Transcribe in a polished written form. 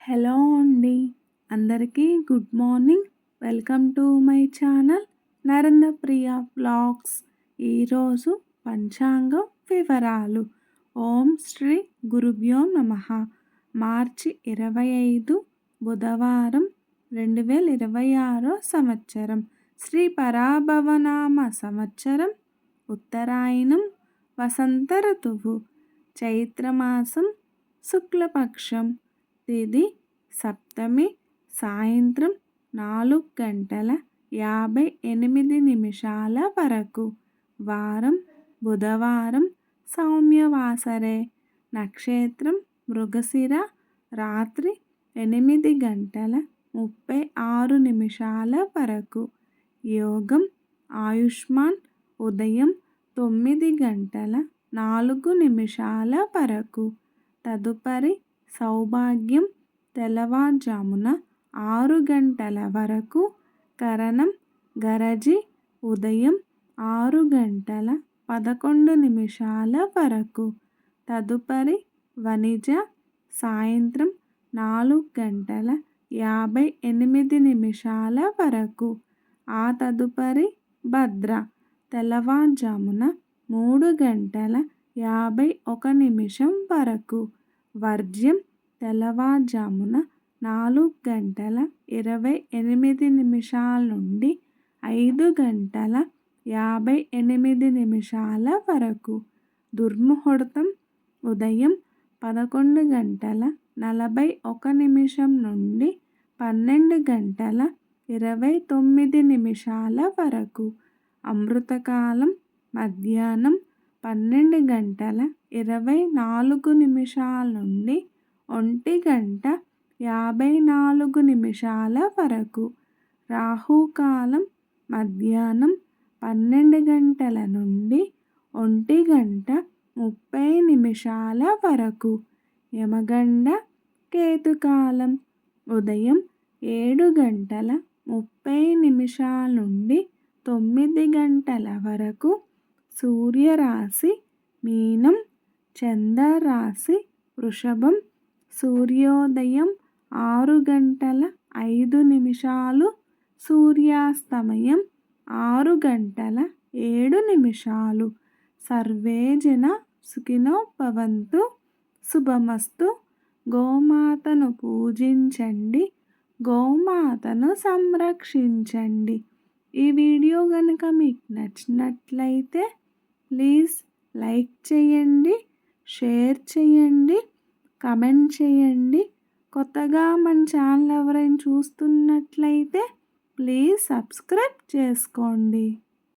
Hello అండి. అందరికీ good morning. Welcome to my channel Narendra Priya vlogs. ఈరోజు పంచాంగం వివరాలు. ఓం శ్రీ గురుభ్యో నమః. మార్చి 25 బుధవారం 2026 సంవత్సరం. శ్రీ పరాభవనామ సంవత్సరం. ఉత్తరాయణం. వసంత ఋతువు. చైత్రమాసం. శుక్లపక్షం. తిథి సప్తమి. సాయంత్రం 4:58 వరకు. వారం బుధవారం. సౌమ్యవాసరే. నక్షత్రం మృగశిర. రాత్రి 8:36 వరకు. యోగం ఆయుష్మాన్. ఉదయం 9:04 వరకు. తదుపరి సౌభాగ్యం తెల్లవారుజామున 6 వరకు. కరణం గరజి ఉదయం 6:11 వరకు. తదుపరి వనిజ సాయంత్రం 4:58 వరకు. ఆ తదుపరి భద్ర తెల్లవారుజామున 3:51 వరకు. వర్జ్యం తెల్లవారుజామున 4:28 నుండి 5:58 వరకు. దుర్ముహూర్తం ఉదయం 11:41 నుండి 12:29 వరకు. అమృతకాలం మధ్యాహ్నం 12:24 నుండి 1:54 వరకు. రాహుకాలం మధ్యాహ్నం 12 నుండి 1:30 వరకు. యమగండ కేతుకాలం ఉదయం 7:30 నుండి 9 వరకు. సూర్యరాశి మీనం. చంద్రరాశి వృషభం. సూర్యోదయం 6:05. సూర్యాస్తమయం 6:07. సర్వే జన సుఖినో భవంతు. శుభమస్తు. గోమాతను పూజించండి. గోమాతను సంరక్షించండి. ఈ వీడియో కనుక మీకు నచ్చినట్లయితే ప్లీజ్ లైక్ చేయండి, షేర్ చేయండి, కమెంట్ చేయండి. కొత్తగా మన ఛానల్ ఎవరైనా చూస్తున్నట్లయితే ప్లీజ్ సబ్స్క్రైబ్ చేసుకోండి.